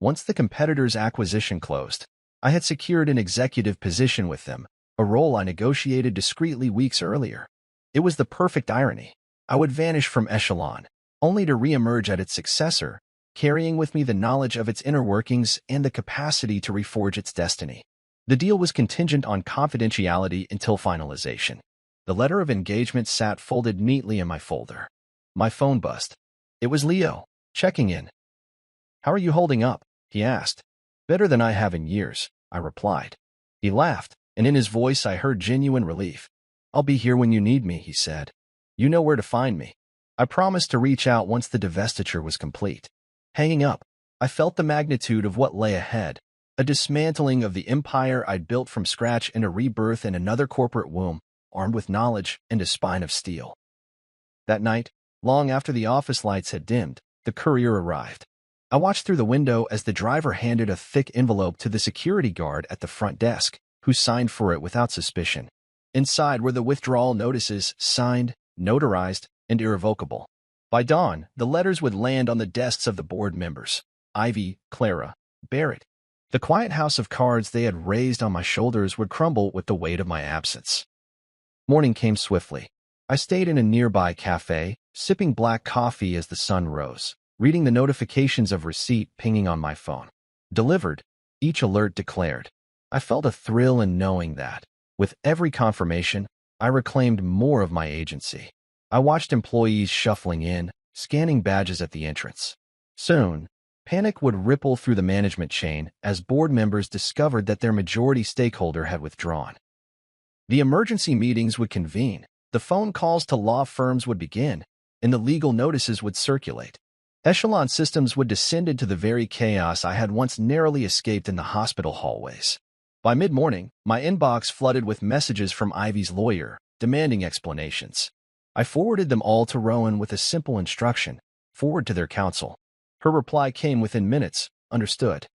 Once the competitor's acquisition closed, I had secured an executive position with them, a role I negotiated discreetly weeks earlier. It was the perfect irony. I would vanish from Echelon, only to re-emerge at its successor, carrying with me the knowledge of its inner workings and the capacity to reforge its destiny. The deal was contingent on confidentiality until finalization. The letter of engagement sat folded neatly in my folder. My phone buzzed. It was Leo, checking in. "How are you holding up?" he asked. "Better than I have in years," I replied. He laughed, and in his voice I heard genuine relief. "I'll be here when you need me," he said. "You know where to find me." I promised to reach out once the divestiture was complete. Hanging up, I felt the magnitude of what lay ahead. A dismantling of the empire I'd built from scratch and a rebirth in another corporate womb, armed with knowledge and a spine of steel. That night, long after the office lights had dimmed, the courier arrived. I watched through the window as the driver handed a thick envelope to the security guard at the front desk, who signed for it without suspicion. Inside were the withdrawal notices, signed, notarized, and irrevocable. By dawn, the letters would land on the desks of the board members, Ivy, Clara, Barrett. The quiet house of cards they had raised on my shoulders would crumble with the weight of my absence. Morning came swiftly. I stayed in a nearby cafe, sipping black coffee as the sun rose, reading the notifications of receipt pinging on my phone. Delivered, each alert declared. I felt a thrill in knowing that, with every confirmation, I reclaimed more of my agency. I watched employees shuffling in, scanning badges at the entrance. Soon, panic would ripple through the management chain as board members discovered that their majority stakeholder had withdrawn. The emergency meetings would convene, the phone calls to law firms would begin, and the legal notices would circulate. Echelon Systems would descend into the very chaos I had once narrowly escaped in the hospital hallways. By mid-morning, my inbox flooded with messages from Ivy's lawyer, demanding explanations. I forwarded them all to Rowan with a simple instruction: forward to their counsel. Her reply came within minutes: understood.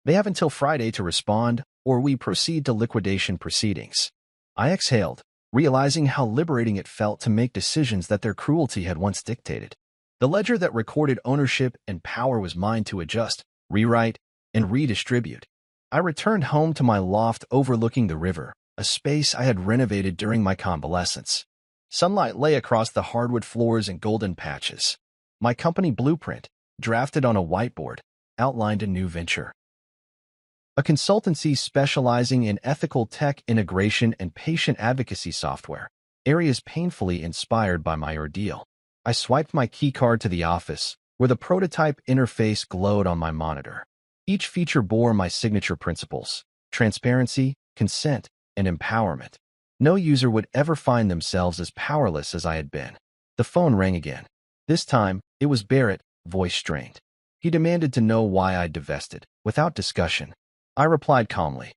They have until Friday to respond, or we proceed to liquidation proceedings. I exhaled, realizing how liberating it felt to make decisions that their cruelty had once dictated. The ledger that recorded ownership and power was mine to adjust, rewrite, and redistribute. I returned home to my loft overlooking the river, a space I had renovated during my convalescence. Sunlight lay across the hardwood floors in golden patches. My company blueprint, drafted on a whiteboard, outlined a new venture. A consultancy specializing in ethical tech integration and patient advocacy software, areas painfully inspired by my ordeal. I swiped my keycard to the office, where the prototype interface glowed on my monitor. Each feature bore my signature principles: transparency, consent, and empowerment. No user would ever find themselves as powerless as I had been. The phone rang again. This time, it was Barrett, voice strained. He demanded to know why I'd divested, without discussion. I replied calmly.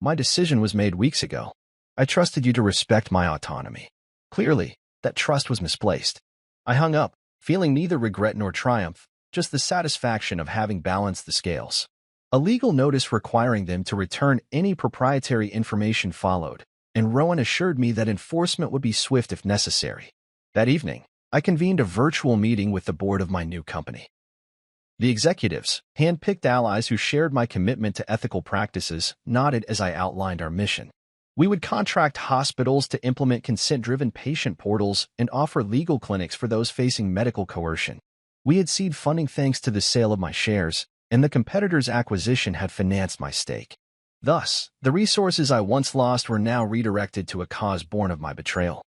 "My decision was made weeks ago. I trusted you to respect my autonomy." Clearly, that trust was misplaced. I hung up, feeling neither regret nor triumph, just the satisfaction of having balanced the scales. A legal notice requiring them to return any proprietary information followed, and Rowan assured me that enforcement would be swift if necessary. That evening, I convened a virtual meeting with the board of my new company. The executives, hand-picked allies who shared my commitment to ethical practices, nodded as I outlined our mission. We would contract hospitals to implement consent-driven patient portals and offer legal clinics for those facing medical coercion. We had seed funding thanks to the sale of my shares, and the competitor's acquisition had financed my stake. Thus, the resources I once lost were now redirected to a cause born of my betrayal.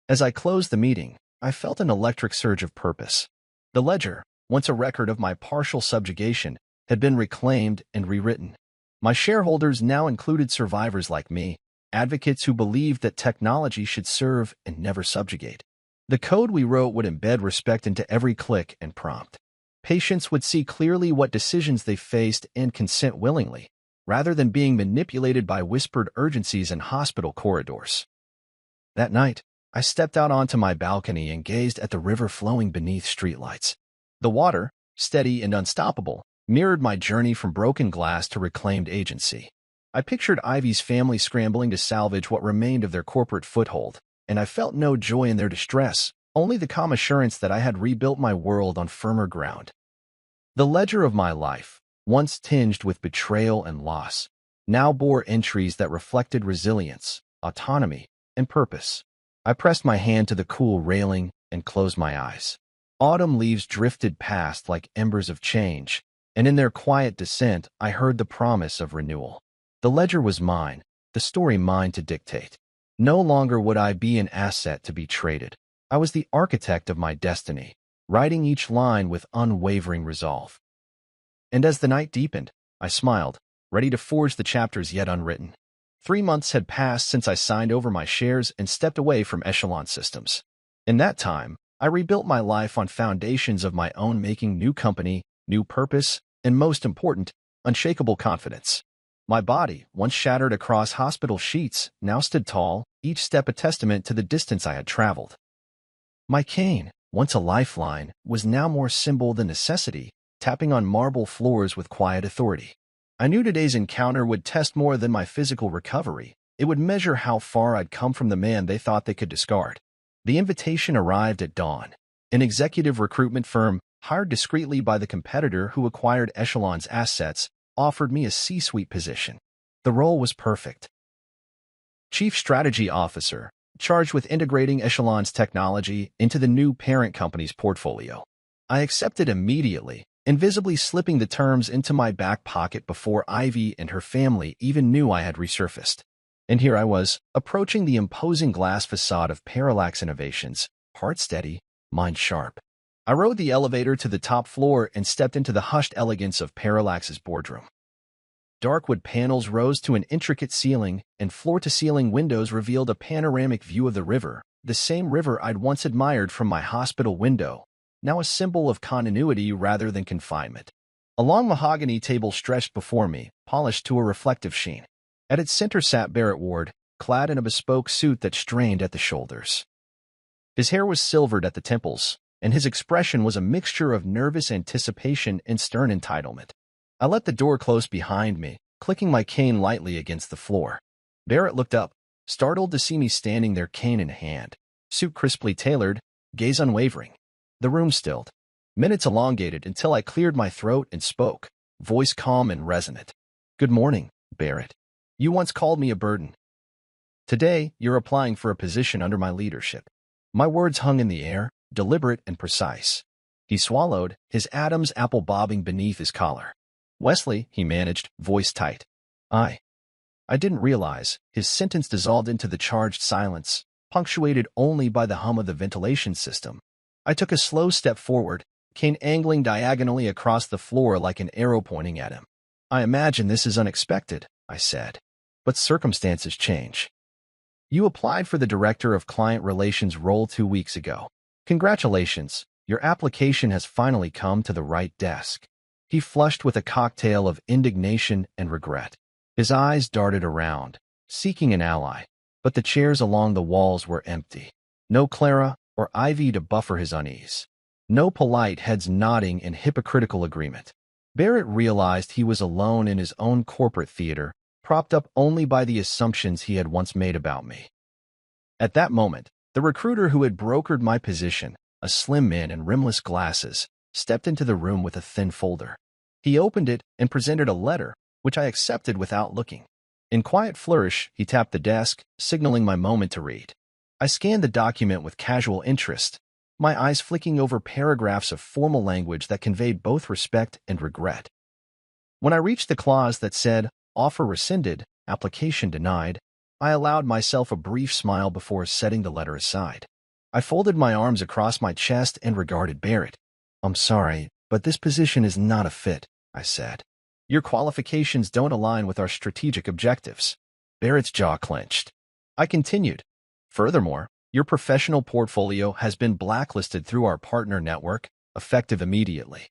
As I closed the meeting, I felt an electric surge of purpose. The ledger, once a record of my partial subjugation, had been reclaimed and rewritten. My shareholders now included survivors like me, advocates who believed that technology should serve and never subjugate. The code we wrote would embed respect into every click and prompt. Patients would see clearly what decisions they faced and consent willingly, rather than being manipulated by whispered urgencies in hospital corridors. That night, I stepped out onto my balcony and gazed at the river flowing beneath streetlights. The water, steady and unstoppable, mirrored my journey from broken glass to reclaimed agency. I pictured Ivy's family scrambling to salvage what remained of their corporate foothold, and I felt no joy in their distress, only the calm assurance that I had rebuilt my world on firmer ground. The ledger of my life, once tinged with betrayal and loss, now bore entries that reflected resilience, autonomy, and purpose. I pressed my hand to the cool railing and closed my eyes. Autumn leaves drifted past like embers of change, and in their quiet descent I heard the promise of renewal. The ledger was mine, the story mine to dictate. No longer would I be an asset to be traded. I was the architect of my destiny, writing each line with unwavering resolve. And as the night deepened, I smiled, ready to forge the chapters yet unwritten. 3 months had passed since I signed over my shares and stepped away from Echelon Systems. In that time, I rebuilt my life on foundations of my own making: new company, new purpose, and most important, unshakable confidence. My body, once shattered across hospital sheets, now stood tall, each step a testament to the distance I had traveled. My cane, once a lifeline, was now more symbol than necessity, tapping on marble floors with quiet authority. I knew today's encounter would test more than my physical recovery. It would measure how far I'd come from the man they thought they could discard. The invitation arrived at dawn. An executive recruitment firm, hired discreetly by the competitor who acquired Echelon's assets, offered me a C-suite position. The role was perfect. Chief Strategy Officer, charged with integrating Echelon's technology into the new parent company's portfolio. I accepted immediately, invisibly slipping the terms into my back pocket before Ivy and her family even knew I had resurfaced. And here I was, approaching the imposing glass facade of Parallax Innovations, heart steady, mind sharp. I rode the elevator to the top floor and stepped into the hushed elegance of Parallax's boardroom. Dark wood panels rose to an intricate ceiling, and floor-to-ceiling windows revealed a panoramic view of the river, the same river I'd once admired from my hospital window, now a symbol of continuity rather than confinement. A long mahogany table stretched before me, polished to a reflective sheen. At its center sat Barrett Ward, clad in a bespoke suit that strained at the shoulders. His hair was silvered at the temples, and his expression was a mixture of nervous anticipation and stern entitlement. I let the door close behind me, clicking my cane lightly against the floor. Barrett looked up, startled to see me standing there, cane in hand, suit crisply tailored, gaze unwavering. The room stilled. Minutes elongated until I cleared my throat and spoke, voice calm and resonant. "Good morning, Barrett. You once called me a burden. Today, you're applying for a position under my leadership." My words hung in the air, deliberate and precise. He swallowed, his Adam's apple bobbing beneath his collar. "Wesley," he managed, voice tight. I didn't realize." His sentence dissolved into the charged silence, punctuated only by the hum of the ventilation system. I took a slow step forward, cane angling diagonally across the floor like an arrow pointing at him. "I imagine this is unexpected," I said. "But circumstances change. You applied for the Director of Client Relations role 2 weeks ago. Congratulations, your application has finally come to the right desk." He flushed with a cocktail of indignation and regret. His eyes darted around, seeking an ally, but the chairs along the walls were empty. No Clara or Ivy to buffer his unease. No polite heads nodding in hypocritical agreement. Barrett realized he was alone in his own corporate theater, propped up only by the assumptions he had once made about me. At that moment, the recruiter who had brokered my position, a slim man in rimless glasses, stepped into the room with a thin folder. He opened it and presented a letter, which I accepted without looking. In quiet flourish, he tapped the desk, signaling my moment to read. I scanned the document with casual interest, my eyes flicking over paragraphs of formal language that conveyed both respect and regret. When I reached the clause that said, "Offer rescinded, application denied," I allowed myself a brief smile before setting the letter aside. I folded my arms across my chest and regarded Barrett. "I'm sorry, but this position is not a fit," I said. "Your qualifications don't align with our strategic objectives." Barrett's jaw clenched. I continued. "Furthermore, your professional portfolio has been blacklisted through our partner network, effective immediately.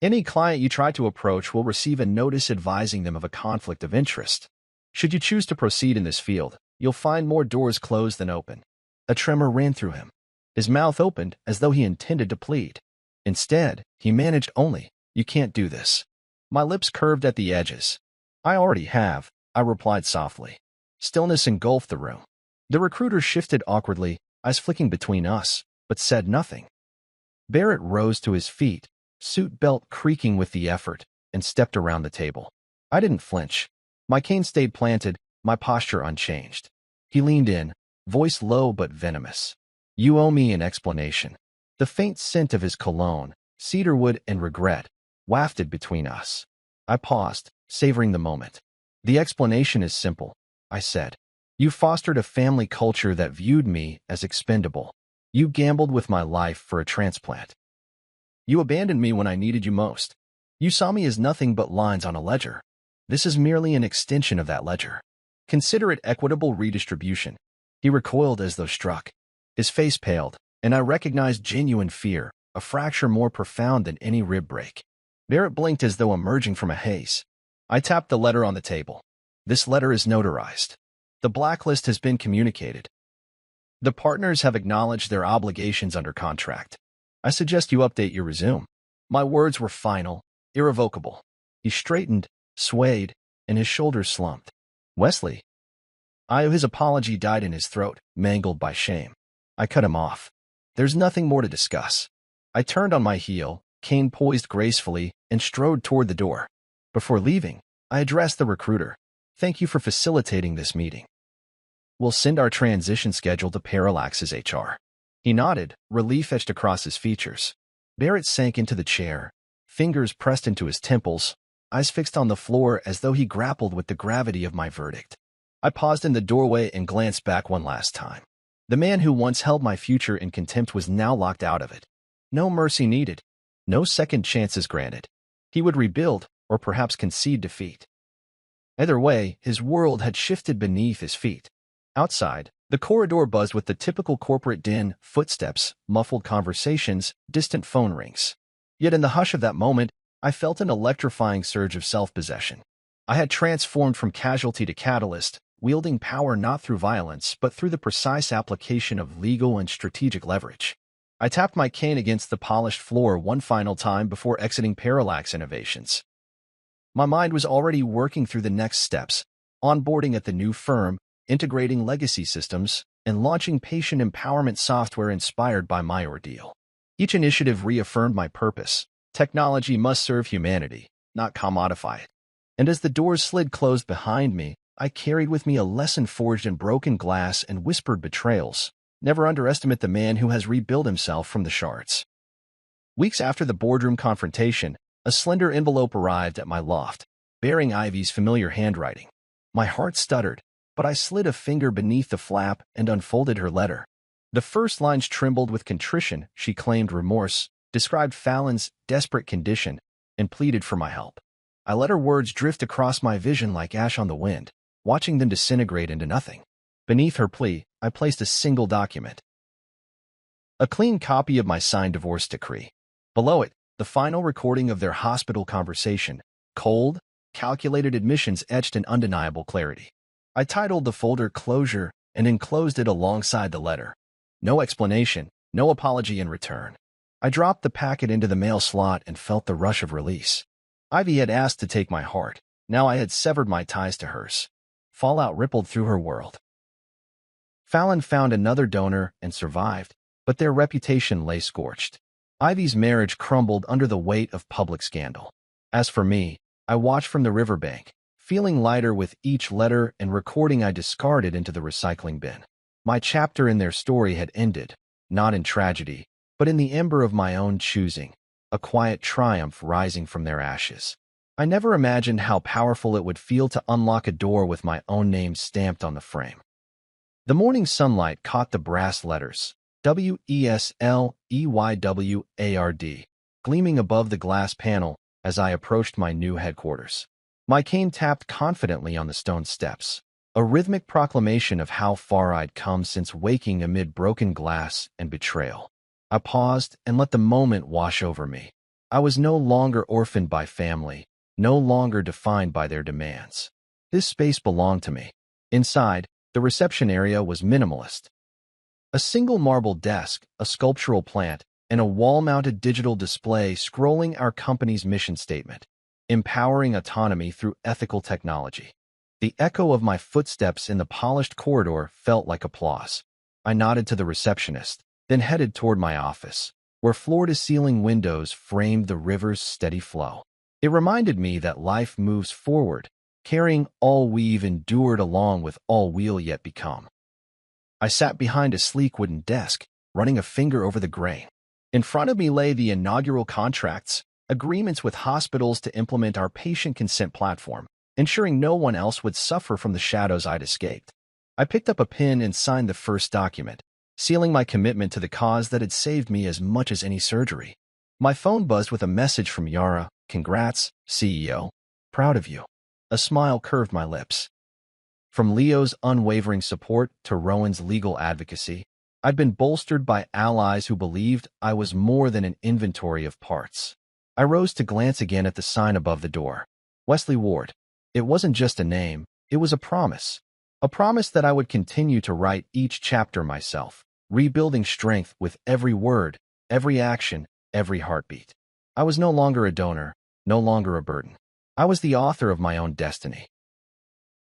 Any client you try to approach will receive a notice advising them of a conflict of interest. Should you choose to proceed in this field, you'll find more doors closed than open." A tremor ran through him. His mouth opened as though he intended to plead. Instead, he managed only, "You can't do this." My lips curved at the edges. "I already have," I replied softly. Stillness engulfed the room. The recruiter shifted awkwardly, eyes flicking between us, but said nothing. Barrett rose to his feet, suit belt creaking with the effort, and stepped around the table. I didn't flinch. My cane stayed planted, my posture unchanged. He leaned in, voice low but venomous. "You owe me an explanation." The faint scent of his cologne, cedarwood and regret, wafted between us. I paused, savoring the moment. "The explanation is simple," I said. "You fostered a family culture that viewed me as expendable. You gambled with my life for a transplant. You abandoned me when I needed you most. You saw me as nothing but lines on a ledger. This is merely an extension of that ledger. Consider it equitable redistribution." He recoiled as though struck. His face paled, and I recognized genuine fear, a fracture more profound than any rib break. Barrett blinked as though emerging from a haze. I tapped the letter on the table. "This letter is notarized. The blacklist has been communicated. The partners have acknowledged their obligations under contract. I suggest you update your resume." My words were final, irrevocable. He straightened, swayed, and his shoulders slumped. "Wesley." His apology died in his throat, mangled by shame. I cut him off. "There's nothing more to discuss." I turned on my heel, cane poised gracefully, and strode toward the door. Before leaving, I addressed the recruiter. "Thank you for facilitating this meeting. We'll send our transition schedule to Parallax's HR." He nodded, relief etched across his features. Barrett sank into the chair, fingers pressed into his temples, eyes fixed on the floor as though he grappled with the gravity of my verdict. I paused in the doorway and glanced back one last time. The man who once held my future in contempt was now locked out of it. No mercy needed. No second chances granted. He would rebuild, or perhaps concede defeat. Either way, his world had shifted beneath his feet. Outside, the corridor buzzed with the typical corporate din, footsteps, muffled conversations, distant phone rings. Yet in the hush of that moment, I felt an electrifying surge of self-possession. I had transformed from casualty to catalyst, wielding power not through violence, but through the precise application of legal and strategic leverage. I tapped my cane against the polished floor one final time before exiting Parallax Innovations. My mind was already working through the next steps, onboarding at the new firm, integrating legacy systems, and launching patient empowerment software inspired by my ordeal. Each initiative reaffirmed my purpose. Technology must serve humanity, not commodify it. And as the doors slid closed behind me, I carried with me a lesson forged in broken glass and whispered betrayals. Never underestimate the man who has rebuilt himself from the shards. Weeks after the boardroom confrontation, a slender envelope arrived at my loft, bearing Ivy's familiar handwriting. My heart stuttered, but I slid a finger beneath the flap and unfolded her letter. The first lines trembled with contrition. She claimed remorse, described Fallon's desperate condition, and pleaded for my help. I let her words drift across my vision like ash on the wind, watching them disintegrate into nothing. Beneath her plea, I placed a single document. A clean copy of my signed divorce decree. Below it, the final recording of their hospital conversation, cold, calculated admissions etched in undeniable clarity. I titled the folder Closure and enclosed it alongside the letter. No explanation, no apology in return. I dropped the packet into the mail slot and felt the rush of release. Ivy had asked to take my heart. Now I had severed my ties to hers. Fallout rippled through her world. Fallon found another donor and survived, but their reputation lay scorched. Ivy's marriage crumbled under the weight of public scandal. As for me, I watched from the riverbank, feeling lighter with each letter and recording I discarded into the recycling bin. My chapter in their story had ended, not in tragedy, but in the ember of my own choosing, a quiet triumph rising from their ashes. I never imagined how powerful it would feel to unlock a door with my own name stamped on the frame. The morning sunlight caught the brass letters, WESLEYWARD, gleaming above the glass panel as I approached my new headquarters. My cane tapped confidently on the stone steps, a rhythmic proclamation of how far I'd come since waking amid broken glass and betrayal. I paused and let the moment wash over me. I was no longer orphaned by family, no longer defined by their demands. This space belonged to me. Inside, the reception area was minimalist. A single marble desk, a sculptural plant, and a wall-mounted digital display scrolling our company's mission statement, empowering autonomy through ethical technology. The echo of my footsteps in the polished corridor felt like applause. I nodded to the receptionist, then headed toward my office, where floor-to-ceiling windows framed the river's steady flow. It reminded me that life moves forward, carrying all we've endured along with all we'll yet become. I sat behind a sleek wooden desk, running a finger over the grain. In front of me lay the inaugural contracts, agreements with hospitals to implement our patient consent platform, ensuring no one else would suffer from the shadows I'd escaped. I picked up a pen and signed the first document, sealing my commitment to the cause that had saved me as much as any surgery. My phone buzzed with a message from Yara. "Congrats, CEO. Proud of you." A smile curved my lips. From Leo's unwavering support to Rowan's legal advocacy, I'd been bolstered by allies who believed I was more than an inventory of parts. I rose to glance again at the sign above the door. Wesley Ward. It wasn't just a name, it was a promise. A promise that I would continue to write each chapter myself, rebuilding strength with every word, every action, every heartbeat. I was no longer a donor, no longer a burden. I was the author of my own destiny.